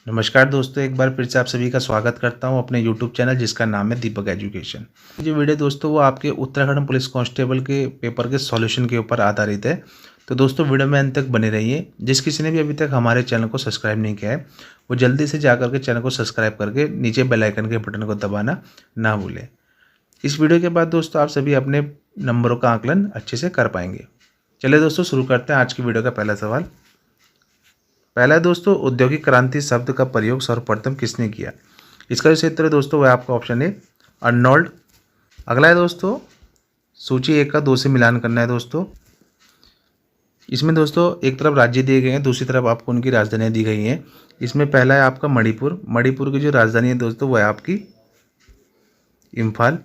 नमस्कार दोस्तों, एक बार फिर से आप सभी का स्वागत करता हूं अपने YouTube चैनल जिसका नाम है दीपक एजुकेशन। जो वीडियो दोस्तों वो आपके उत्तराखंड पुलिस कांस्टेबल के पेपर के सॉल्यूशन के ऊपर आधारित है। तो दोस्तों वीडियो में अंत तक बने रहिए। जिस किसी ने भी अभी तक हमारे चैनल को सब्सक्राइब नहीं किया है वो जल्दी से जाकर के चैनल को सब्सक्राइब करके नीचे बेल आइकन के बटन को दबाना ना भूलें। इस वीडियो के बाद दोस्तों आप सभी अपने नंबरों का आकलन अच्छे से कर पाएंगे। चलिए दोस्तों शुरू करते हैं आज की वीडियो का पहला सवाल। पहला है दोस्तों, औद्योगिक क्रांति शब्द का प्रयोग सर्वप्रथम किसने किया? इसका जो क्षेत्र है दोस्तों वह आपका ऑप्शन है अर्नोल्ड। अगला है दोस्तों, सूची 1 का 2 से मिलान करना है दोस्तों। इसमें दोस्तों एक तरफ राज्य दिए गए हैं, दूसरी तरफ आपको उनकी राजधानियाँ दी गई हैं। इसमें पहला है आपका मणिपुर। मणिपुर की जो राजधानी है दोस्तों वह है आपकी इम्फाल।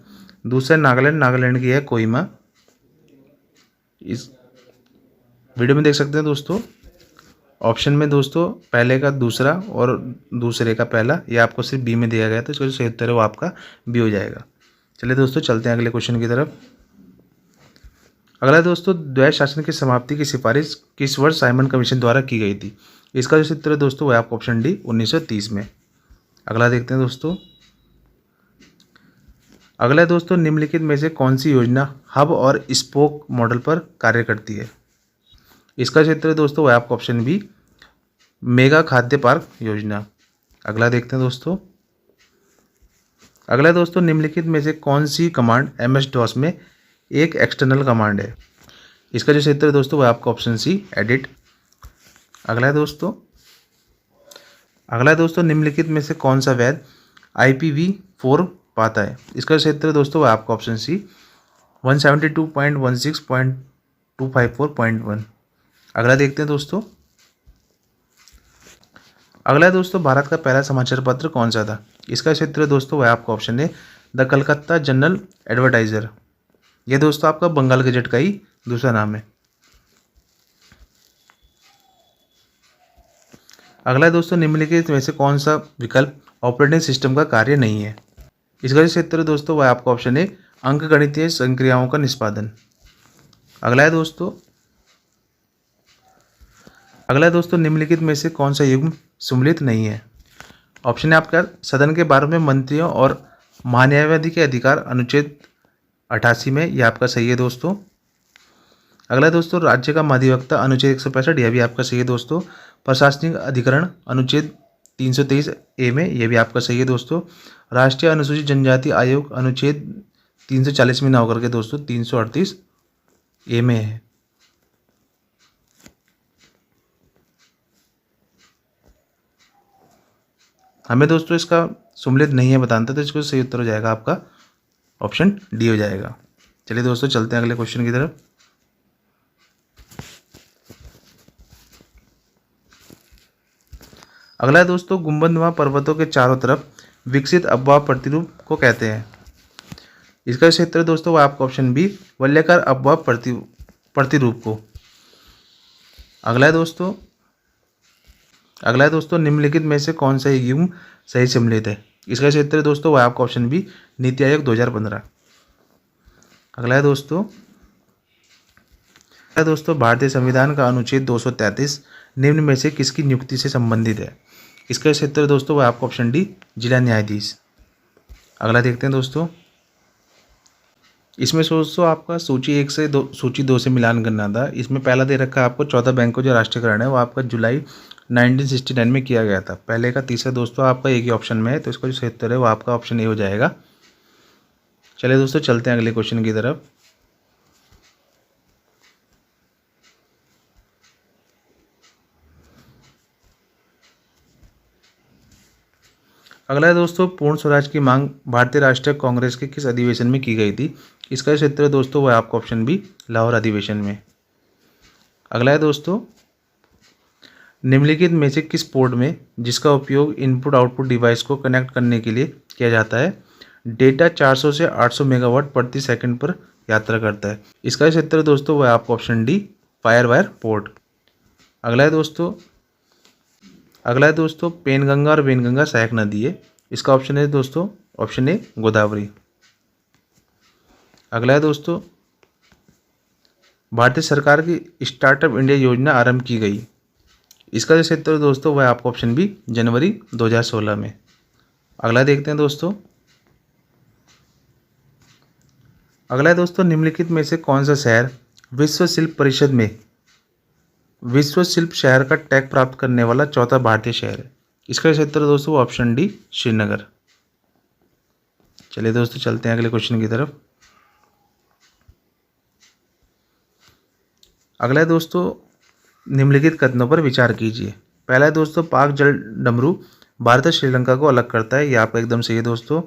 दूसरा नागालैंड, नागालैंड की है कोहिमा। इस वीडियो में देख सकते हैं दोस्तों ऑप्शन में दोस्तों पहले का दूसरा और दूसरे का पहला, ये आपको सिर्फ बी में दिया गया, तो इसका जो सही उत्तर है वो आपका बी हो जाएगा। चलिए दोस्तों चलते हैं अगले क्वेश्चन की तरफ। अगला दोस्तों, द्वैध शासन की समाप्ति की सिफारिश किस वर्ष साइमन कमीशन द्वारा की गई थी? इसका जो उत्तर है दोस्तों वह आपका ऑप्शन डी 1930 में। अगला देखते हैं दोस्तों। अगला दोस्तों, निम्नलिखित में से कौन सी योजना हब और स्पोक मॉडल पर कार्य करती है? इसका क्षेत्र है दोस्तों वह आपका ऑप्शन बी मेगा खाद्य पार्क योजना। अगला देखते हैं दोस्तों। अगला दोस्तों, निम्नलिखित में से कौन सी कमांड MS DOS में एक एक्सटर्नल कमांड है? इसका जो क्षेत्र है दोस्तों वह आपका ऑप्शन सी एडिट। अगला है दोस्तों। अगला दोस्तों, निम्नलिखित में से कौन सा वैध IPv4 पाता है? इसका क्षेत्र है दोस्तों वह आपका ऑप्शन सी 172.16.254.1। अगला देखते हैं दोस्तों। अगला है दोस्तों, भारत का पहला समाचार पत्र कौन सा था? इसका क्षेत्र दोस्तों वह आपका ऑप्शन है द कलकत्ता जनरल एडवर्टाइजर। यह दोस्तों आपका बंगाल गजट का ही दूसरा नाम है। अगला है दोस्तों, निम्नलिखित में से कौन सा विकल्प ऑपरेटिंग सिस्टम का कार्य नहीं है? इसका क्षेत्र दोस्तों वह आपका ऑप्शन है अंकगणितीय संक्रियाओं का निष्पादन। अगला है दोस्तों। अगला दोस्तों, निम्नलिखित में से कौन सा युग्म सम्मिलित नहीं है? ऑप्शन है आपका सदन के 12वें मंत्रियों और महान्यायवादी के अधिकार अनुच्छेद 88 में, यह आपका सही है दोस्तों। अगला दोस्तों, राज्य का महाधिवक्ता अनुच्छेद 165, यह भी आपका सही है दोस्तों। प्रशासनिक अधिकरण अनुच्छेद 323A में, यह भी आपका सही है दोस्तों। राष्ट्रीय अनुसूचित जनजाति आयोग अनुच्छेद 340 में ना होकर के दोस्तों 338A में है। हमें दोस्तों इसका सम्मिलित नहीं है बताना, तो इसको सही उत्तर हो जाएगा आपका ऑप्शन डी हो जाएगा। चलिए दोस्तों चलते हैं अगले क्वेश्चन की तरफ। अगला है दोस्तों, गुंबदनुमा पर्वतों के चारों तरफ विकसित अपवाह प्रतिरूप को कहते हैं? इसका क्षेत्र दोस्तों वह आपका ऑप्शन बी वलयाकार अपवाह प्रतिरूप को। अगला है दोस्तों। अगला है दोस्तों, निम्नलिखित में से कौन सा युग्म सही सम्मिलित है? इसका क्षेत्र दोस्तों वह आपका ऑप्शन बी नीति आयोग 2015। अगला है दोस्तों। भारतीय संविधान का अनुच्छेद 233 निम्न में से किसकी नियुक्ति से संबंधित है? इसका क्षेत्र दोस्तों वह आपका ऑप्शन डी जिला न्यायाधीश। अगला देखते हैं दोस्तों। इसमें दोस्तों आपका सूची 1 से सूची 2 से मिलान करना था। इसमें पहला दे रखा है आपको 14 बैंकों जो राष्ट्रीयकरण है वो आपका जुलाई 1969 में किया गया था। पहले का तीसरा दोस्तों आपका एक ही ऑप्शन में है, तो इसका जो सही उत्तर है वो आपका ऑप्शन ए हो जाएगा। चलिए दोस्तों चलते हैं अगले क्वेश्चन की तरफ। अगला है दोस्तों, पूर्ण स्वराज की मांग भारतीय राष्ट्रीय कांग्रेस के किस अधिवेशन में की गई थी? इसका क्षेत्र दोस्तों वह आपका ऑप्शन बी लाहौर अधिवेशन में। अगला है दोस्तों, निम्नलिखित में से किस पोर्ट में जिसका उपयोग इनपुट आउटपुट डिवाइस को कनेक्ट करने के लिए किया जाता है डेटा 400 से 800 मेगावाट प्रति सेकंड पर यात्रा करता है? इसका क्षेत्र दोस्तों वह आपका ऑप्शन डी फायरवायर पोर्ट। अगला है दोस्तों। अगला है दोस्तों, पेनगंगा और वेनगंगा सहायक नदी है। इसका ऑप्शन है दोस्तों ऑप्शन ए गोदावरी। अगला है दोस्तों, भारतीय सरकार की स्टार्टअप इंडिया योजना आरंभ की गई। इसका जो क्षेत्र है दोस्तों वह आपका ऑप्शन बी जनवरी 2016 में। अगला देखते हैं दोस्तों। अगला है दोस्तों, निम्नलिखित में से कौन सा शहर विश्व शिल्प परिषद में विश्व शिल्प शहर का टैग प्राप्त करने वाला चौथा भारतीय शहर है? इसका क्षेत्र दोस्तों ऑप्शन डी श्रीनगर। चलिए दोस्तों चलते हैं अगले क्वेश्चन की तरफ। अगला है दोस्तों, निम्नलिखित कथनों पर विचार कीजिए। पहला है दोस्तों, पाक जल डमरू भारत और श्रीलंका को अलग करता है। यह आपका एकदम सही है दोस्तों।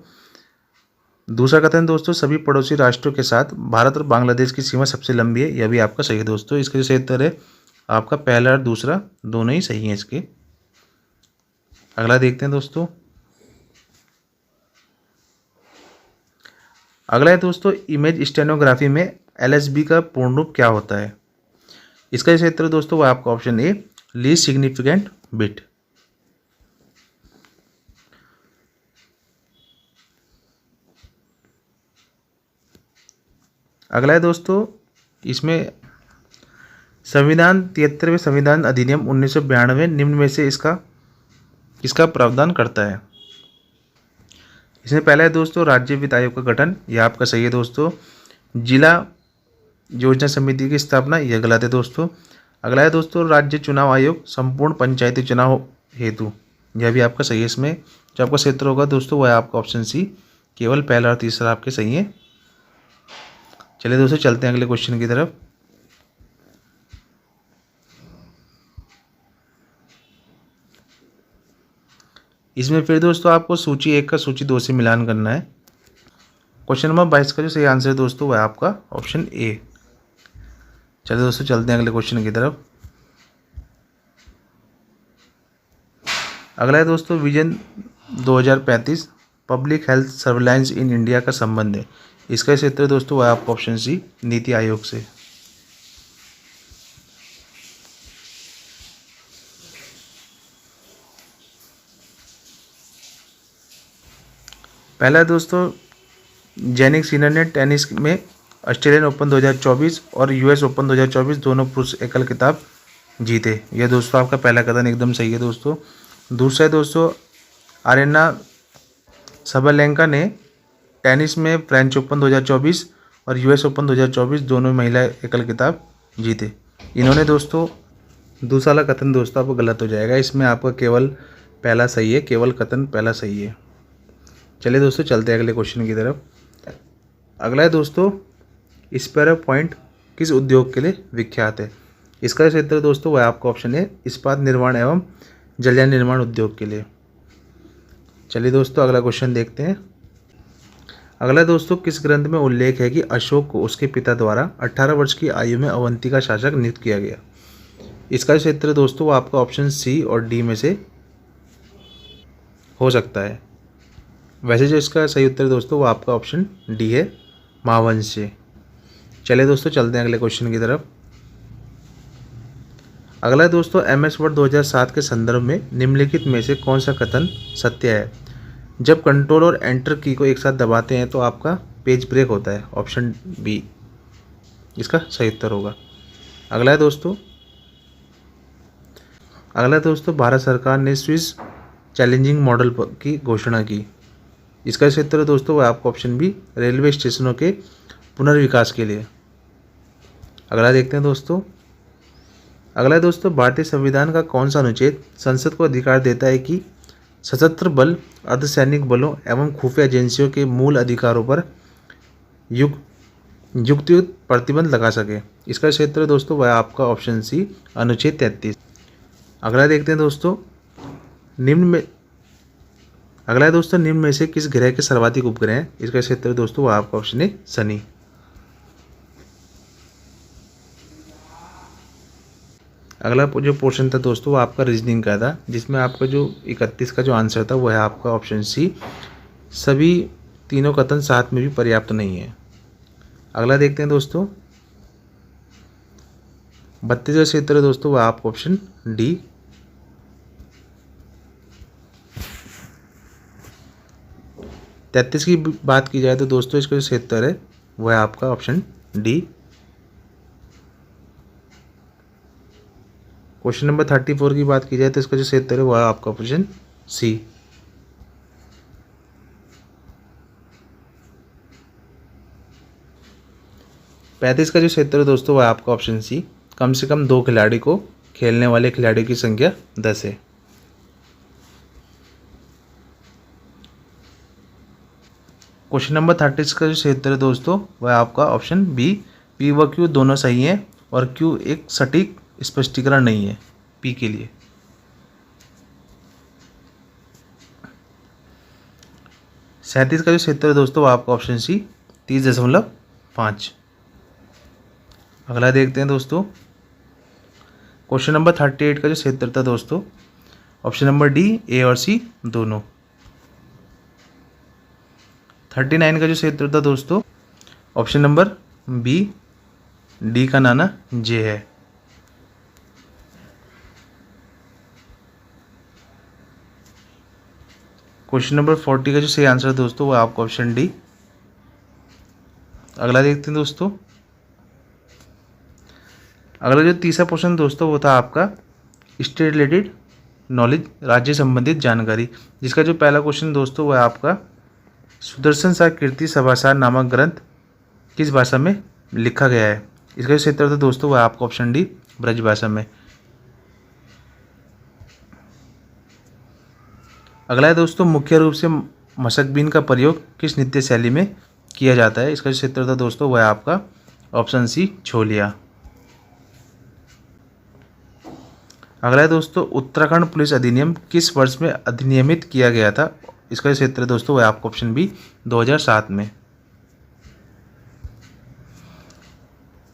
दूसरा कथन दोस्तों, सभी पड़ोसी राष्ट्रों के साथ भारत और बांग्लादेश की सीमा सबसे लंबी है। यह भी आपका सही है दोस्तों। इसका जो सही उत्तर है आपका पहला और दूसरा दोनों ही सही हैं इसके। अगला देखते हैं दोस्तों। अगला है दोस्तों, इमेज स्टेनोग्राफी में एलएसबी का पूर्ण रूप क्या होता है? इसका जो क्षेत्र दोस्तों वह आपका option A least significant bit. अगला है दोस्तों, इसमें संविधान 73वें संविधान अधिनियम 1992 निम्न में से इसका प्रावधान करता है? इसमें पहला है दोस्तों राज्य वित्त आयोग का गठन। यह आपका सही है दोस्तों। जिला योजना समिति की स्थापना, यह गलत है दोस्तों। अगला है दोस्तों, राज्य चुनाव आयोग संपूर्ण पंचायती चुनाव हेतु। यह भी आपका सही है। इसमें जो आपका क्षेत्र होगा दोस्तों वह आपका ऑप्शन सी केवल पहला और तीसरा आपके सही है। चलिए दोस्तों चलते हैं अगले क्वेश्चन की तरफ। इसमें फिर दोस्तों आपको सूची 1 का सूची 2 से मिलान करना है। क्वेश्चन नंबर 22 का जो सही आंसर है दोस्तों वह आपका ऑप्शन ए। चलिए दोस्तों चलते हैं अगले क्वेश्चन की तरफ। अगला है दोस्तों, vision 2035 public health surveillance in India का संबंध है। इसका क्षेत्र दोस्तों वह आपका ऑप्शन सी नीति आयोग से। पहला है दोस्तों, जैनिक सिनर ने टेनिस में ऑस्ट्रेलियन ओपन 2024 और यूएस ओपन 2024 दोनों पुरुष एकल खिताब जीते। यह दोस्तों आपका पहला कथन एकदम सही है दोस्तों। दूसरा है दोस्तों, आरेना सबलेंका ने टेनिस में फ्रेंच ओपन 2024 और यूएस ओपन 2024 दोनों महिला एकल खिताब जीते। इन्होंने दोस्तों दूसरा कथन दोस्तों आपको गलत हो जाएगा। इसमें आपका केवल पहला सही है, केवल कथन पहला सही है। चलिए दोस्तों चलते हैं अगले क्वेश्चन की तरफ। अगला है दोस्तों, स्पैरो पॉइंट किस उद्योग के लिए विख्यात है? इसका क्षेत्र दोस्तों वह आपका ऑप्शन है इस्पात निर्माण एवं जलयान निर्माण उद्योग के लिए। चलिए दोस्तों अगला क्वेश्चन देखते हैं। अगला दोस्तों, किस ग्रंथ में उल्लेख है कि अशोक को उसके पिता द्वारा 18 वर्ष की आयु में अवंती का शासक नियुक्त किया गया? इसका क्षेत्र दोस्तों वो आपका ऑप्शन सी और डी में से हो सकता है। वैसे जो इसका सही उत्तर दोस्तों वो आपका ऑप्शन डी है, महावंश से। चलिए दोस्तों चलते हैं अगले क्वेश्चन की तरफ। अगला दोस्तों, MS वर्ड 2007 के संदर्भ में निम्नलिखित में से कौन सा कथन सत्य है? जब कंट्रोल और एंटर की को एक साथ दबाते हैं तो आपका पेज ब्रेक होता है। ऑप्शन बी इसका सही उत्तर होगा। अगला है दोस्तों, भारत सरकार ने स्विस चैलेंजिंग मॉडल की घोषणा की। इसका क्षेत्र दोस्तों वह आपका ऑप्शन बी रेलवे स्टेशनों के पुनर्विकास के लिए। अगला देखते हैं दोस्तों। अगला है दोस्तों, भारतीय संविधान का कौन सा अनुच्छेद संसद को अधिकार देता है कि सशस्त्र बल, अर्धसैनिक बलों एवं खुफिया एजेंसियों के मूल अधिकारों पर युक्तियुक्त प्रतिबंध लगा सके? इसका क्षेत्र दोस्तों वह आपका ऑप्शन सी अनुच्छेद 33। अगला देखते हैं दोस्तों, निम्न में से किस ग्रह के सर्वाधिक उपग्रह हैं? इसका क्षेत्र दोस्तों वह आपका ऑप्शन है शनि। अगला जो पोर्शन था दोस्तों वो आपका रीजनिंग का था, जिसमें आपका जो 31 का जो आंसर था वो है आपका ऑप्शन सी सभी तीनों कथन साथ में भी पर्याप्त नहीं है। अगला देखते हैं दोस्तों, 32 का क्षेत्र दोस्तों वह आपका ऑप्शन डी। तैंतीस की बात की जाए तो दोस्तों इसका जो क्षेत्र है वह है आपका ऑप्शन डी क्वेश्चन नंबर 34 की बात की जाए तो इसका जो सही उत्तर है वो है आपका ऑप्शन सी। 35 का जो सही उत्तर है दोस्तों वो है आपका ऑप्शन सी। कम से कम 2 खिलाड़ी को खेलने वाले खिलाड़ियों की संख्या 10 है। क्वेश्चन नंबर 36 का जो सही उत्तर है दोस्तों वह आपका ऑप्शन बी। पी व क्यू दोनों सही हैं और क्यू एक सटीक स्पष्टीकरण नहीं है पी के लिए। सैंतीस का जो सही उत्तर है दोस्तों वह आपका ऑप्शन सी 30.5। अगला देखते हैं दोस्तों। क्वेश्चन नंबर 38 का जो सही उत्तर था दोस्तों ऑप्शन नंबर डी ए और सी दोनों। 39 का जो सही उत्तर था दोस्तों ऑप्शन नंबर बी डी का नाना जे है। क्वेश्चन नंबर 40 का जो सही आंसर है दोस्तों वो आपका ऑप्शन डी। अगला देखते हैं दोस्तों। अगला जो तीसरा प्रश्न दोस्तों वो था आपका स्टेट रिलेटेड नॉलेज, राज्य संबंधित जानकारी, जिसका जो पहला क्वेश्चन दोस्तों वह आपका सुदर्शन सा कीर्ति सभासार नामक ग्रंथ किस भाषा में लिखा गया है। इसका जो सही उत्तर था दोस्तों वह आपका ऑप्शन डी ब्रज भाषा में। अगला है दोस्तों मुख्य रूप से मशकबीन का प्रयोग किस नृत्य शैली में किया जाता है। इसका जो सही उत्तर था दोस्तों वह आपका ऑप्शन सी छोलिया। अगला है दोस्तों उत्तराखंड पुलिस अधिनियम किस वर्ष में अधिनियमित किया गया था। इसका जो सही उत्तर है दोस्तों वह आपका ऑप्शन बी 2007 में।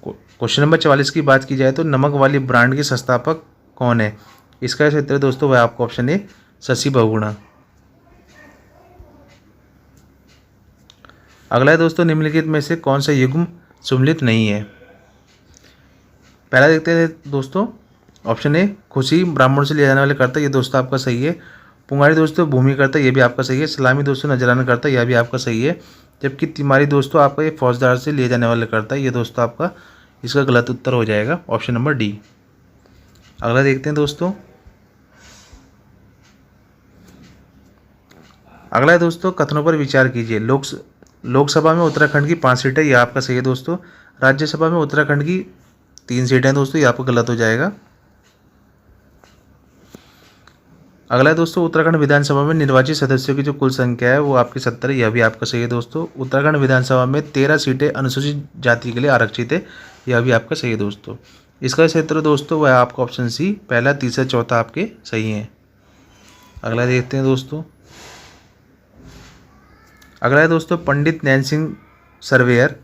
क्वेश्चन नंबर 44 की बात की जाए तो नमक वाली ब्रांड के संस्थापक कौन है। इसका जो सही उत्तर है दोस्तों वह आपका ऑप्शन ए शशि बहुगुणा। अगला है दोस्तों निम्नलिखित में से कौन सा युग्म सम्मिलित नहीं है। पहला देखते हैं दोस्तों ऑप्शन ए खुशी ब्राह्मण से लिया जाने वाले करता, ये दोस्तों आपका सही है। पुंगारी दोस्तों भूमि करता, ये भी आपका सही है। सलामी दोस्तों नजराना करता, यह भी आपका सही है। जबकि तिमारी दोस्तों आपका ये फौजदार से लिए जाने वाले करता है, ये दोस्तों आपका इसका गलत उत्तर हो जाएगा ऑप्शन नंबर डी। अगला देखते हैं दोस्तों। अगला है दोस्तों कथनों पर विचार कीजिए। लोकसभा में उत्तराखंड की 5 सीटें, यह आपका सही है दोस्तों। राज्यसभा में उत्तराखंड की 3 सीटें दोस्तों, ये आपका गलत हो जाएगा। अगला है दोस्तों उत्तराखंड विधानसभा में निर्वाचित सदस्यों की जो कुल संख्या है वो आपकी 70 है, यह भी आपका सही है दोस्तों। उत्तराखंड विधानसभा में 13 सीटें अनुसूचित जाति के लिए आरक्षित है, यह भी आपका सही है दोस्तों। इसका क्षेत्र दोस्तों वह आपका ऑप्शन सी पहला, तीसरा, चौथा आपके सही हैं। अगला देखते हैं दोस्तों। अगला है दोस्तों पंडित नैन सिंह सर्वेयर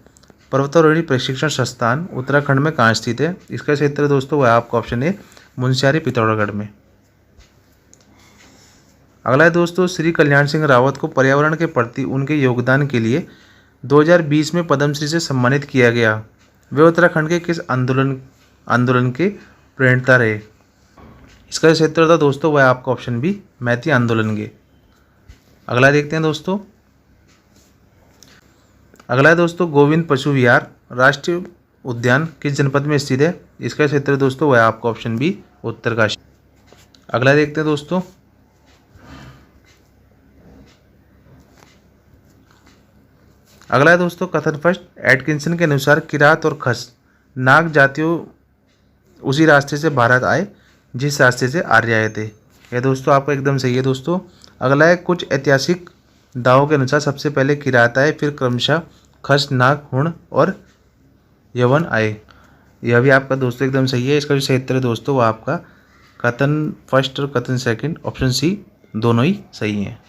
पर्वतारोही प्रशिक्षण संस्थान उत्तराखंड में कहाँ स्थित है। इसका क्षेत्र दोस्तों वह आपका ऑप्शन है मुनस्यारी पिथौरागढ़ में। अगला है दोस्तों श्री कल्याण सिंह रावत को पर्यावरण के प्रति उनके योगदान के लिए 2020 में पद्मश्री से सम्मानित किया गया। वे उत्तराखंड के किस आंदोलन के प्रणेता रहे। इसका क्षेत्र था दोस्तों वह आपका ऑप्शन बी मैती आंदोलन के। अगला देखते हैं दोस्तों। अगला है दोस्तों गोविंद पशु विहार राष्ट्रीय उद्यान किस जनपद में स्थित है। इसका क्षेत्र दोस्तों वह आपका ऑप्शन बी उत्तरकाशी। अगला देखते हैं दोस्तों। अगला है दोस्तों कथन फर्स्ट एटकिंसन के अनुसार किरात और खस नाग जातियों उसी रास्ते से भारत आए जिस रास्ते से आर्य आए थे, यह दोस्तों आपका एकदम सही है दोस्तों। अगला है कुछ ऐतिहासिक दावों के अनुसार सबसे पहले किरात आए, फिर क्रमशः खस, नाग, हुण और यवन आए, यह भी आपका दोस्तों एकदम सही है। इसका जो सही उत्तर है दोस्तों वो आपका कथन फर्स्ट और कथन सेकंड ऑप्शन सी दोनों ही सही हैं।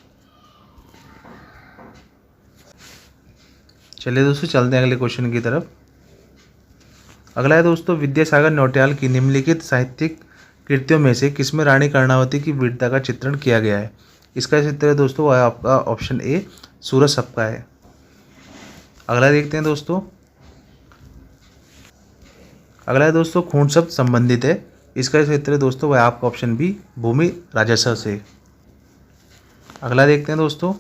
चलिए दोस्तों चलते हैं अगले क्वेश्चन की तरफ। अगला है दोस्तों विद्यासागर नौटियाल की निम्नलिखित साहित्यिक कृतियों में से किसमें रानी कर्णावती की वीरता का चित्रण किया गया है। इसका चित्र है दोस्तों वह आपका ऑप्शन ए सूरज सबका है। अगला देखते हैं दोस्तों। अगला है दोस्तों खून शब्द संबंधित है, इसका चित्र है दोस्तों वह आपका ऑप्शन बी भूमि राजस्व से। अगला देखते हैं दोस्तों।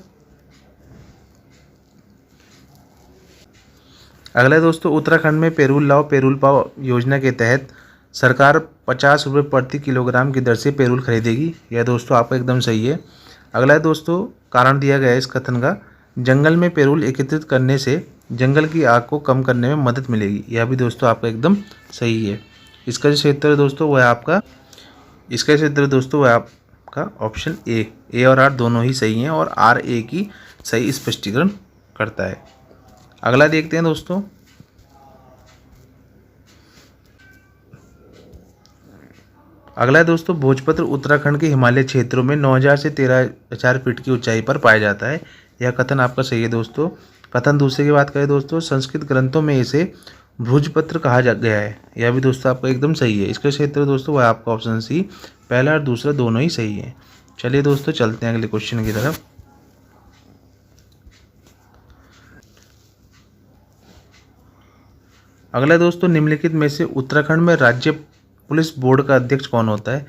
अगला दोस्तों उत्तराखंड में पेरूल लाओ पेरूल पाओ योजना के तहत सरकार 50 रुपये प्रति किलोग्राम की दर से पेरोल खरीदेगी। यह दोस्तों आपका एकदम सही है। अगला है दोस्तों, कारण दिया गया है इस कथन का, जंगल में पेरोल एकत्रित करने से जंगल की आग को कम करने में मदद मिलेगी। यह भी दोस्तों आपका एकदम सही है। इसका जो क्षेत्र है दोस्तों वह आपका ऑप्शन ए और आर दोनों ही सही हैं और आर ए की सही स्पष्टीकरण करता है। अगला देखते हैं दोस्तों, अगला है दोस्तों, भोजपत्र उत्तराखंड के हिमालय क्षेत्रों में 9000 से 13000 फीट की ऊंचाई पर पाया जाता है। यह कथन आपका सही है दोस्तों। कथन दूसरे की बात करें दोस्तों, संस्कृत ग्रंथों में इसे भोजपत्र कहा गया है। यह भी दोस्तों आपका एकदम सही है। इसका क्षेत्र दोस्तों वह आपका ऑप्शन सी, पहला और दूसरा दोनों ही सही है। चलिए दोस्तों चलते हैं अगले क्वेश्चन की तरफ। अगला दोस्तों, निम्नलिखित में से उत्तराखंड में राज्य पुलिस बोर्ड का अध्यक्ष कौन होता है।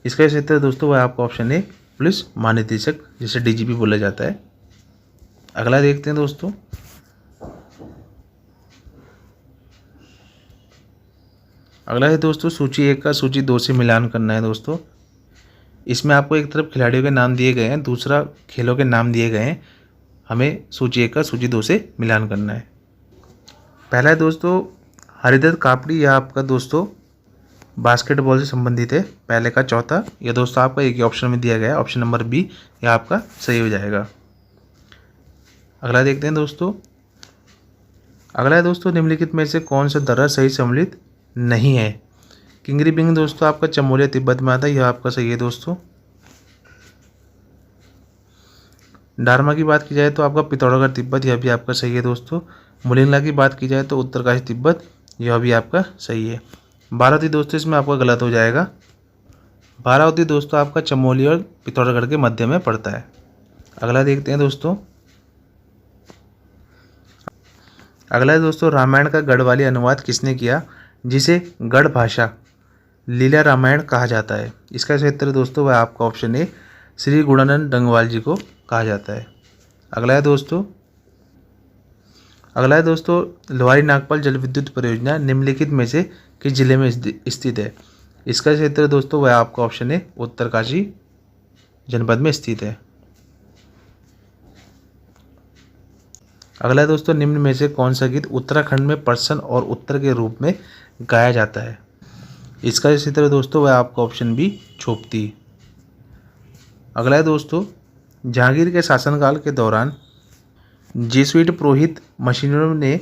इसका क्षेत्र दोस्तों वह आपका ऑप्शन है पुलिस महानिदेशक, जिसे डीजीपी बोला जाता है। अगला देखते हैं दोस्तों, अगला है दोस्तों, सूची 1 का सूची 2 से मिलान करना है दोस्तों। इसमें आपको एक तरफ खिलाड़ियों के नाम दिए गए हैं, दूसरा खेलों के नाम दिए गए हैं। हमें सूची 1 का सूची 2 से मिलान करना है। पहला है दोस्तों हरिदत्त कापड़ी, यह आपका दोस्तों बास्केटबॉल से संबंधित है, पहले का चौथा। यह दोस्तों आपका एक ही ऑप्शन में दिया गया है, ऑप्शन नंबर बी, यह आपका सही हो जाएगा। अगला देखते हैं दोस्तों, अगला है दोस्तों, निम्नलिखित में से कौन सा दर्रा सही सम्मिलित नहीं है। किंगरी बिंग दोस्तों आपका चमोलिया तिब्बत में आता है, यह आपका सही है दोस्तों। डारमा की बात की जाए तो आपका पिथौरागढ़ तिब्बत, यह भी आपका सही है दोस्तों। मुलिंगला की बात की जाए तो उत्तरकाशी तिब्बत, यह भी आपका सही है। बारावती दोस्तों इसमें आपका गलत हो जाएगा। बारावती दोस्तों आपका चमोली और पिथौरागढ़ के मध्य में पड़ता है। अगला देखते हैं दोस्तों, अगला है दोस्तों, रामायण का गढ़वाली अनुवाद किसने किया, जिसे गढ़ भाषा लीला रामायण कहा जाता है। इसका क्षेत्र दोस्तों वह आपका ऑप्शन ए, श्री गुणानंद डंगवाल जी को कहा जाता है। अगला है दोस्तों, अगला है दोस्तों, लोहारी नागपाल जल विद्युत परियोजना निम्नलिखित में से किस जिले में स्थित है। इसका क्षेत्र दोस्तों वह आपका ऑप्शन है उत्तरकाशी जनपद में स्थित है। अगला है दोस्तों, निम्न में से कौन सा गीत उत्तराखंड में पर्सन और उत्तर के रूप में गाया जाता है। इसका क्षेत्र दोस्तों वह आपका ऑप्शन बी, छोपती। अगला है दोस्तों, जहांगीर के शासनकाल के दौरान जेसुइट पुरोहित मिशनरियों ने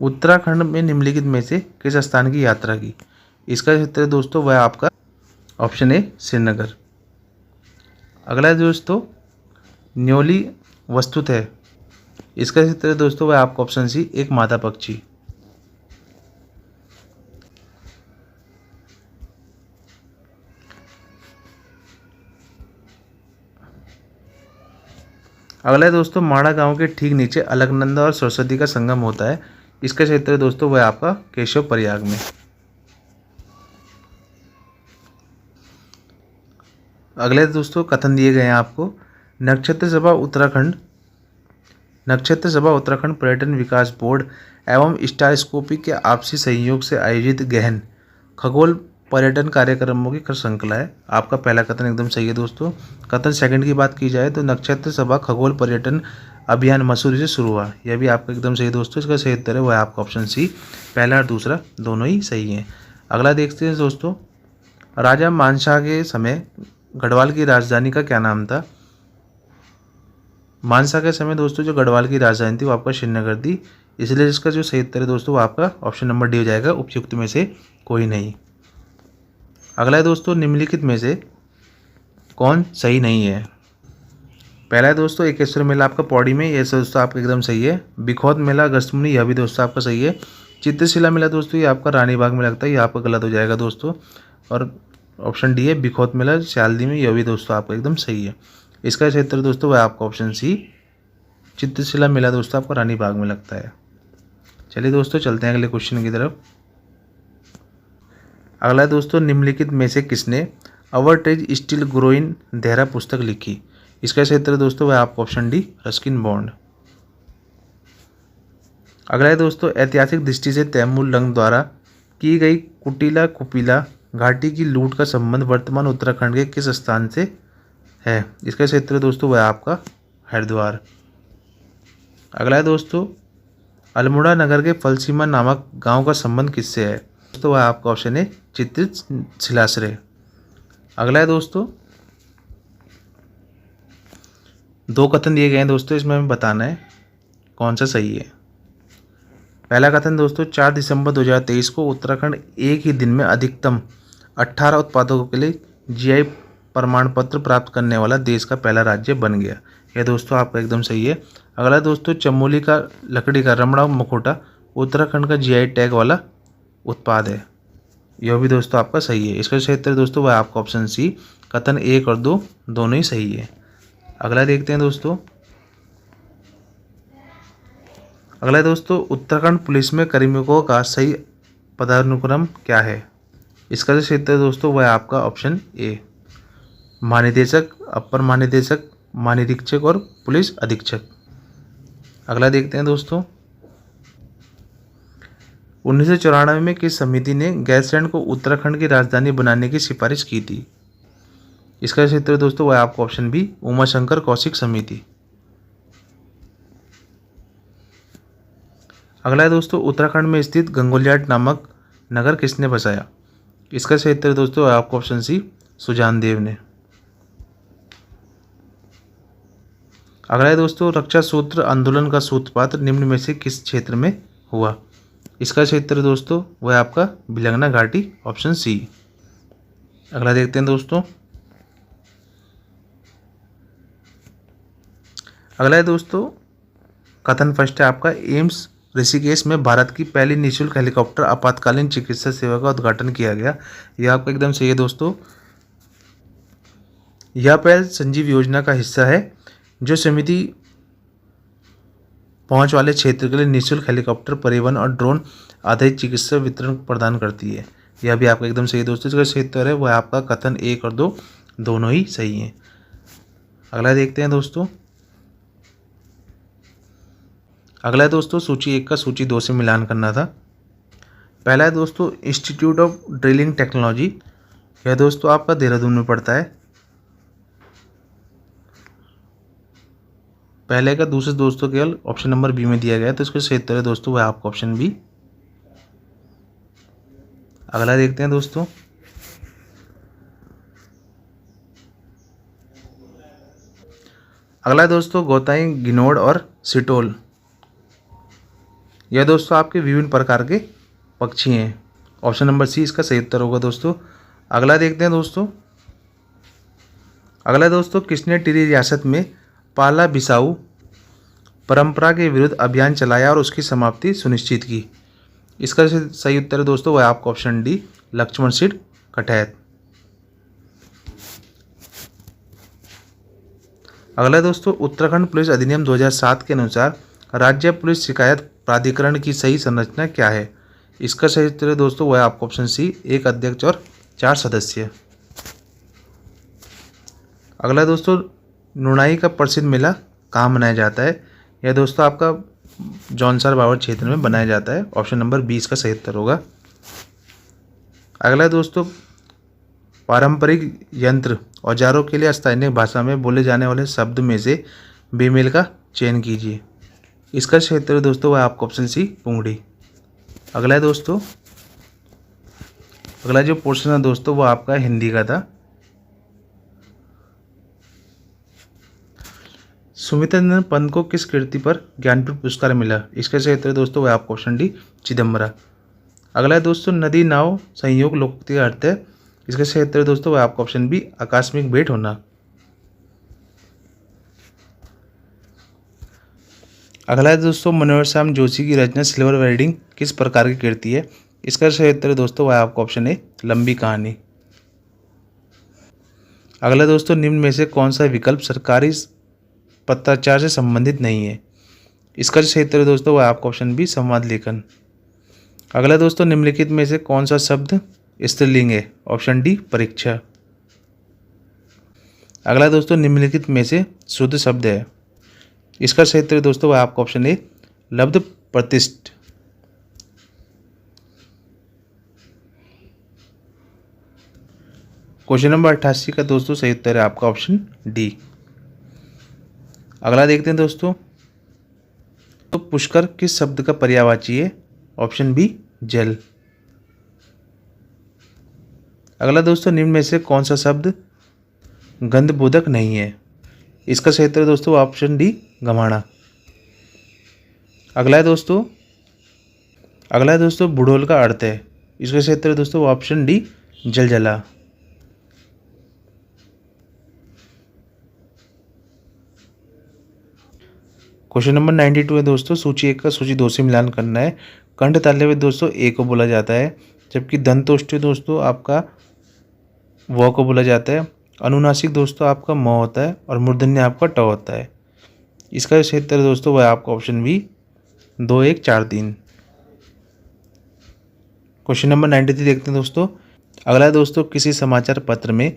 उत्तराखंड में निम्नलिखित में से किस स्थान की यात्रा की। इसका क्षेत्र दोस्तों वह आपका ऑप्शन ए, श्रीनगर। अगला है दोस्तों, न्योली वस्तुत है। इसका क्षेत्र दोस्तों वह आपका ऑप्शन सी, एक मादा पक्षी। अगला है दोस्तों, माड़ा गांव के ठीक नीचे अलकनंदा और सरस्वती का संगम होता है। इसका क्षेत्र दोस्तों वह आपका केशव प्रयाग में। अगले दोस्तों कथन दिए गए हैं आपको, नक्षत्र सभा उत्तराखंड पर्यटन विकास बोर्ड एवं स्टारस्कोपी के आपसी सहयोग से आयोजित गहन खगोल पर्यटन कार्यक्रमों की श्रृंखला है। आपका पहला कथन एकदम सही है दोस्तों। कथन सेकंड की बात की जाए तो नक्षत्र सभा खगोल पर्यटन अभियान मसूरी से शुरू हुआ, यह भी आपका एकदम सही दोस्तों। इसका सही उत्तर है वह आपका ऑप्शन सी, पहला और दूसरा दोनों ही सही है। अगला देखते हैं दोस्तों, राजा मानशाह के समय गढ़वाल की राजधानी का क्या नाम था। मानशाह के समय दोस्तों जो गढ़वाल की राजधानी थी वो आपका श्रीनगर थी, इसलिए इसका जो सही उत्तर है दोस्तों वो आपका ऑप्शन नंबर डी हो जाएगा, उपयुक्त में से कोई नहीं। अगला है दोस्तों, निम्नलिखित में से कौन सही नहीं है। पहला है दोस्तों, एकेश्वर मेला आपका पौड़ी में, यह दोस्तों आपका एकदम सही है। बिखौत मेला अगस्त्यमुनि, यह भी दोस्तों आपका सही है। चित्रशिला मेला दोस्तों ये आपका रानीबाग में लगता है, यह आपका गलत हो जाएगा दोस्तों। और ऑप्शन डी है बिखौत मेला सियालदी में, यह भी दोस्तों आपका एकदम सही है। इसका क्षेत्र दोस्तों वह आपका ऑप्शन सी, चित्रशिला मेला दोस्तों आपका रानीबाग में लगता है। चलिए दोस्तों चलते हैं अगले क्वेश्चन की तरफ। अगला दोस्तों, निम्नलिखित में से किसने अवर ट्रेज स्टिल ग्रोइन देहरा पुस्तक लिखी। इसका क्षेत्र दोस्तों वह आपका ऑप्शन डी, रस्किन बॉन्ड। अगला है दोस्तों, ऐतिहासिक दृष्टि से तैमूर लंग द्वारा की गई कुटिला कुपिला घाटी की लूट का संबंध वर्तमान उत्तराखंड के किस स्थान से है? इसका क्षेत्र दोस्तों वह आपका हरिद्वार। अगला है दोस्तों, अल्मोड़ा नगर के फलसीमा नामक गांव का संबंध किससे है? दोस्तों वह आपका ऑप्शन है चित्रित शिलाश्रय। अगला है दोस्तों, दो कथन दिए गए हैं दोस्तों, इसमें हमें बताना है कौन सा सही है। पहला कथन दोस्तों, 4 दिसंबर 2023 को उत्तराखंड एक ही दिन में अधिकतम 18 उत्पादकों के लिए जीआई प्रमाण पत्र प्राप्त करने वाला देश का पहला राज्य बन गया। यह दोस्तों आपका एकदम सही है। अगला दोस्तों, चमोली का लकड़ी का रमणा मुखौटा उत्तराखंड का जीआई टैग वाला उत्पाद है। यह भी दोस्तों आपका सही है। इसका क्षेत्र दोस्तों वह आपका ऑप्शन सी, कथन 1 और 2 दोनों ही सही है। अगला देखते हैं दोस्तों, अगला दोस्तों, उत्तराखंड पुलिस में कार्मिकों का सही पदानुक्रम क्या है? इसका क्षेत्र दोस्तों वह आपका ऑप्शन ए, महानिदेशक, अपर महानिदेशक, महानिरीक्षक और पुलिस अधीक्षक। अगला देखते हैं दोस्तों, 1994 में किस समिति ने गैरसैंण को उत्तराखंड की राजधानी बनाने की सिफारिश की थी? इसका क्षेत्र दोस्तों वह आपका ऑप्शन बी, उमाशंकर कौशिक समिति। अगला है दोस्तों, उत्तराखंड में स्थित गंगोलियाट नामक नगर किसने बसाया? इसका क्षेत्र दोस्तों आपका ऑप्शन सी, सुजान देव ने। अगला है दोस्तों, रक्षा सूत्र आंदोलन का सूत्रपात निम्न में से किस क्षेत्र में हुआ? इसका क्षेत्र दोस्तों वह आपका भिलंगना घाटी, ऑप्शन सी। अगला देखते हैं दोस्तों, अगला है दोस्तों, कथन फर्स्ट है आपका, एम्स ऋषिकेश में भारत की पहली निःशुल्क हेलीकॉप्टर आपातकालीन चिकित्सा सेवा का उद्घाटन किया गया। यह आपका एकदम सही है दोस्तों। यह पहल संजीव योजना का हिस्सा है जो समिति पहुंच वाले क्षेत्र के लिए निःशुल्क हेलीकॉप्टर परिवहन और ड्रोन आधारित चिकित्सा वितरण प्रदान करती है। यह भी आपका एकदम सही है दोस्तों। इसका क्षेत्र है वह आपका कथन 1 और 2 दोनों ही सही हैं। अगला देखते हैं दोस्तों, अगला है दोस्तों, सूची 1 का सूची 2 से मिलान करना था। पहला है दोस्तों, इंस्टीट्यूट ऑफ ड्रिलिंग टेक्नोलॉजी। यह दोस्तों आपका देहरादून में पड़ता है। पहले का दूसरे दोस्तों केवल ऑप्शन नंबर बी में दिया गया है, तो इसका क्षेत्र है दोस्तों वह आपका ऑप्शन बी। अगला देखते हैं दोस्तों, अगला है दोस्तों, गोताई, गिनोड और सिटोल। यह दोस्तों आपके विभिन्न प्रकार के पक्षी हैं। ऑप्शन नंबर सी इसका सही उत्तर होगा दोस्तों। अगला देखते हैं दोस्तों, अगला दोस्तों, किसने टिहरी रियासत में पाला बिसाऊ परंपरा के विरुद्ध अभियान चलाया और उसकी समाप्ति सुनिश्चित की? इसका सही उत्तर है दोस्तों वह आपका ऑप्शन डी, लक्ष्मण सिंह कटैत। अगला दोस्तों, उत्तराखंड पुलिस अधिनियम 2007 के अनुसार राज्य पुलिस शिकायत प्राधिकरण की सही संरचना क्या है? इसका सही उत्तर है दोस्तों वह आपका ऑप्शन सी, 1 अध्यक्ष और 4 सदस्य। अगला दोस्तों, नुनाई का प्रसिद्ध मेला कहाँ मनाया जाता है? यह दोस्तों आपका जौनसार बावर क्षेत्र में बनाया जाता है। ऑप्शन नंबर 20 का सही उत्तर होगा। अगला दोस्तों, पारंपरिक यंत्र औजारों के लिए स्थानीय भाषा में बोले जाने वाले शब्द में से बेमेल का चयन कीजिए। इसका क्षेत्र दोस्तों वह आपका ऑप्शन सी, पुंगड़ी। अगला है दोस्तों, अगला जो पोर्शन है दोस्तों वो आपका हिंदी का था। सुमित्रानंद पंत को किस कृति पर ज्ञानपीठ पुरस्कार मिला? इसका क्षेत्र दोस्तों वह आपका ऑप्शन डी, चिदम्बरा। अगला है दोस्तों, नदी नाव संयोग लोकोक्ति का अर्थ है। इसका क्षेत्र दोस्तों वह आपका ऑप्शन बी, आकस्मिक भेंट होना। अगला है दोस्तों, मनोहर श्याम जोशी की रचना सिल्वर वेडिंग किस प्रकार की कृति है? इसका क्षेत्र दोस्तों वह आपका ऑप्शन है, लंबी कहानी। अगला दोस्तों, निम्न में से कौन सा विकल्प सरकारी पत्राचार से संबंधित नहीं है? इसका क्षेत्र दोस्तों वह आपका ऑप्शन बी, संवाद लेखन। अगला दोस्तों, निम्नलिखित में से कौन सा शब्द स्त्रीलिंग है? ऑप्शन डी, परीक्षा। अगला दोस्तों, निम्नलिखित में से शुद्ध शब्द है? इसका क्षेत्र दोस्तों वह आपका ऑप्शन ए, लब्ध प्रतिष्ठ। क्वेश्चन नंबर 88 का दोस्तों सही उत्तर है आपका ऑप्शन डी। अगला देखते हैं दोस्तों, तो पुष्कर किस शब्द का पर्यायवाची है? ऑप्शन बी जल। अगला दोस्तों, निम्न में से कौन सा शब्द गंधबोधक नहीं है? इसका सही उत्तर है दोस्तों ऑप्शन डी गमाणा। अगला है दोस्तों बुढ़ोल का अर्थ है। इसका सही उत्तर है दोस्तों ऑप्शन डी जलजला। क्वेश्चन नंबर 92 है दोस्तों, सूची 1 का सूची 2 से मिलान करना है। कंठ तालव्य में दोस्तों ए को बोला जाता है, जबकि दंतोष्ठी दोस्तों आपका व को बोला जाता है। अनुनासिक दोस्तों आपका म होता है और मूर्धन्य आपका ट होता है। इसका सही उत्तर दोस्तों वह आपका ऑप्शन बी 2 1 4 3। क्वेश्चन नंबर 93 देखते हैं दोस्तों। अगला है दोस्तों, किसी समाचार पत्र में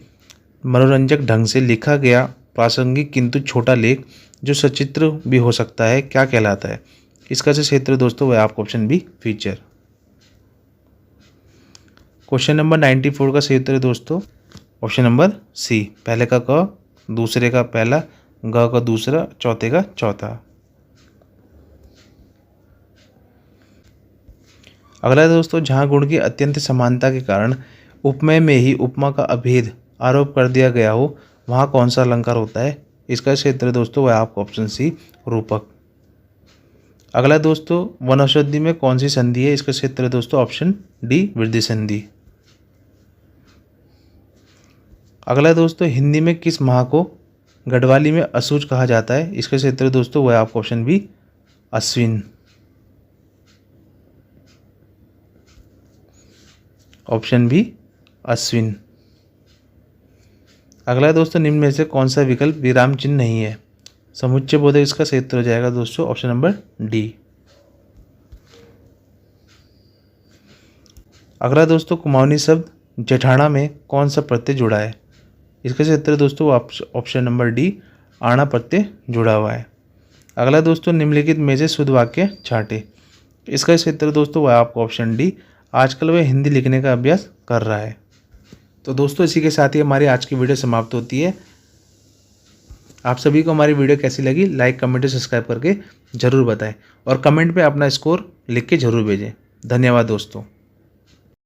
मनोरंजक ढंग से लिखा गया प्रासंगिक किंतु छोटा लेख जो सचित्र भी हो सकता है क्या कहलाता है? इसका जो सही उत्तर दोस्तों वह आपका option B feature. Question number 94 का सही उत्तर है दोस्तों ऑप्शन नंबर सी, पहले का क, दूसरे का पहला, ग का दूसरा, चौथे का चौथा। अगला है दोस्तों, जहाँ गुण की अत्यंत समानता के कारण उपमेय में ही उपमा का अभेद आरोप कर दिया गया हो, वहाँ कौन सा अलंकार होता है? इसका सही उत्तर दोस्तों वह आपका ऑप्शन सी रूपक। अगला दोस्तों, वनौषधि में कौन सी संधि है? इसका सही उत्तर है दोस्तों ऑप्शन डी वृद्धि संधि। अगला दोस्तों, हिंदी में किस माह को गढ़वाली में असुज कहा जाता है? इसका सही उत्तर दोस्तों वह आपका option B Ashwin. Option B Ashwin. अगला दोस्तों, निम्न में से कौन सा विकल्प विराम चिन्ह नहीं है? समुच्चय बोधक इसका सही उत्तर हो जाएगा दोस्तों ऑप्शन नंबर डी। अगला दोस्तों, कुमाऊनी शब्द जेठाना में कौन सा प्रत्यय जुड़ा है? इसका सही उत्तर दोस्तों ऑप्शन नंबर डी आना प्रत्यय जुड़ा हुआ है। अगला दोस्तों, निम्नलिखित में से शुद्ध वाक्य छांटे। इसका सही उत्तर दोस्तों वह आपका ऑप्शन डी आजकल वह हिंदी लिखने का अभ्यास कर रहा है। तो दोस्तों इसी के साथ ही हमारी आज की वीडियो समाप्त होती है। आप सभी को हमारी वीडियो कैसी लगी लाइक कमेंट और सब्सक्राइब करके ज़रूर बताएं और कमेंट में अपना स्कोर लिख के ज़रूर भेजें। धन्यवाद दोस्तों।